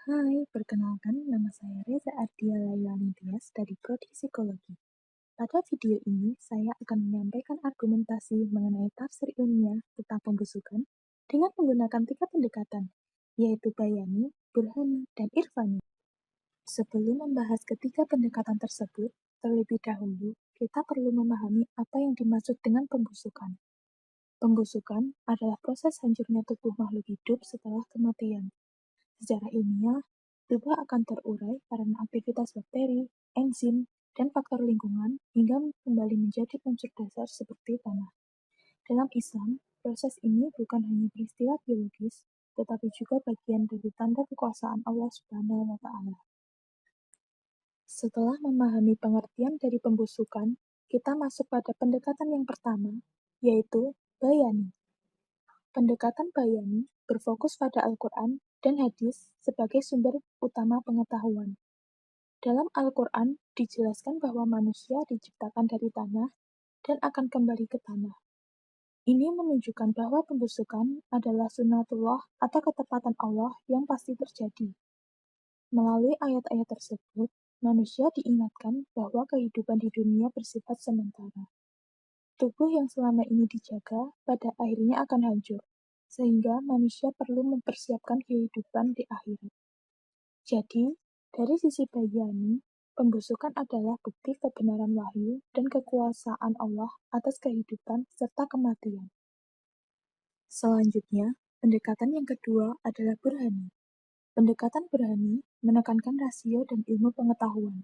Hai, perkenalkan nama saya Reza Ardia Laila Nintias dari Prodi Psikologi. Pada video ini, saya akan menyampaikan argumentasi mengenai tafsir ilmiah tentang pembusukan dengan menggunakan 3 pendekatan, yaitu Bayani, Burhani, dan Irfani. Sebelum membahas ketiga pendekatan tersebut, terlebih dahulu kita perlu memahami apa yang dimaksud dengan pembusukan. Pembusukan adalah proses hancurnya tubuh makhluk hidup setelah kematian. Secara ilmiah, tubuh akan terurai karena aktivitas bakteri, enzim, dan faktor lingkungan hingga kembali menjadi unsur dasar seperti tanah. Dalam Islam, proses ini bukan hanya peristiwa biologis, tetapi juga bagian dari tanda kekuasaan Allah Subhanahu wa Ta'ala. Setelah memahami pengertian dari pembusukan, kita masuk pada pendekatan yang pertama, yaitu Bayani. Pendekatan Bayani berfokus pada Al-Quran dan hadis sebagai sumber utama pengetahuan. Dalam Al-Quran dijelaskan bahwa manusia diciptakan dari tanah dan akan kembali ke tanah. Ini menunjukkan bahwa pembusukan adalah sunatullah atau ketepatan Allah yang pasti terjadi. Melalui ayat-ayat tersebut, manusia diingatkan bahwa kehidupan di dunia bersifat sementara. Tubuh yang selama ini dijaga pada akhirnya akan hancur, sehingga manusia perlu mempersiapkan kehidupan di akhirat. Jadi, dari sisi Bayani, pembusukan adalah bukti kebenaran wahyu dan kekuasaan Allah atas kehidupan serta kematian. Selanjutnya, pendekatan yang kedua adalah Burhani. Pendekatan Burhani menekankan rasio dan ilmu pengetahuan.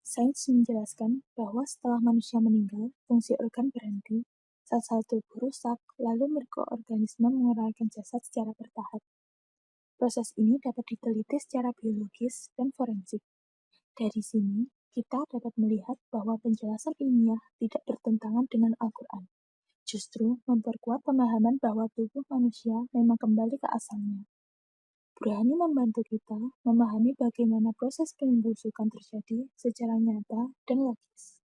Sains menjelaskan bahwa setelah manusia meninggal, fungsi organ berhenti, sel-sel tubuh rusak, lalu mikroorganisme menguraikan jasad secara bertahap. Proses ini dapat diteliti secara biologis dan forensik. Dari sini, kita dapat melihat bahwa penjelasan ilmiah tidak bertentangan dengan Al-Quran. Justru memperkuat pemahaman bahwa tubuh manusia memang kembali ke asalnya. Burhani membantu kita memahami bagaimana proses pembusukan terjadi secara nyata dan logis.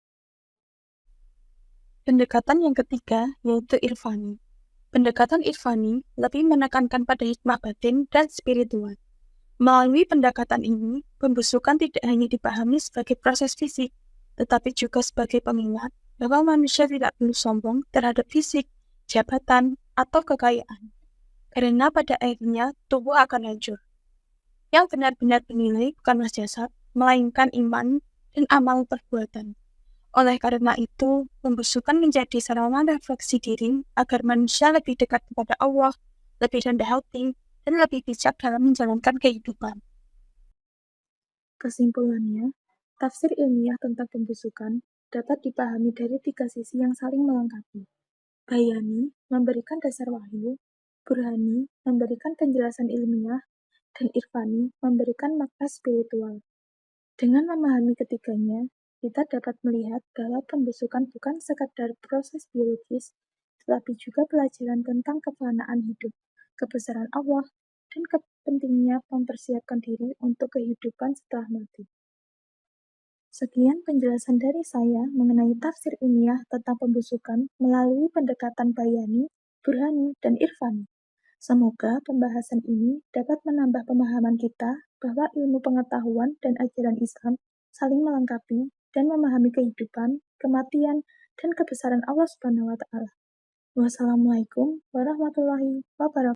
Pendekatan yang ketiga yaitu Irfani. Pendekatan Irfani lebih menekankan pada hikmah batin dan spiritual. Melalui pendekatan ini, pembusukan tidak hanya dipahami sebagai proses fisik, tetapi juga sebagai pengingat bahwa manusia tidak perlu sombong terhadap fisik, jabatan, atau kekayaan. Karena pada akhirnya tubuh akan hancur. Yang benar-benar bernilai bukanlah jasad, melainkan iman dan amal perbuatan. Oleh karena itu, pembusukan menjadi sarana refleksi diri agar manusia lebih dekat kepada Allah, lebih rendah hati, dan lebih bijak dalam menjalankan kehidupan. Kesimpulannya, tafsir ilmiah tentang pembusukan dapat dipahami dari 3 sisi yang saling melengkapi. Bayani memberikan dasar wahyu, Burhani memberikan penjelasan ilmiah, dan Irfani memberikan makna spiritual. Dengan memahami ketiganya, kita dapat melihat bahwa pembusukan bukan sekadar proses biologis, tetapi juga pelajaran tentang kefanaan hidup, kebesaran Allah, dan pentingnya mempersiapkan diri untuk kehidupan setelah mati. Sekian penjelasan dari saya mengenai tafsir ilmiah tentang pembusukan melalui pendekatan Bayani, Burhani, dan Irfani. Semoga pembahasan ini dapat menambah pemahaman kita bahwa ilmu pengetahuan dan ajaran Islam saling melengkapi dan memahami kehidupan, kematian, dan kebesaran Allah Subhanahu wa Ta'ala. Wassalamualaikum warahmatullahi wabarakatuh.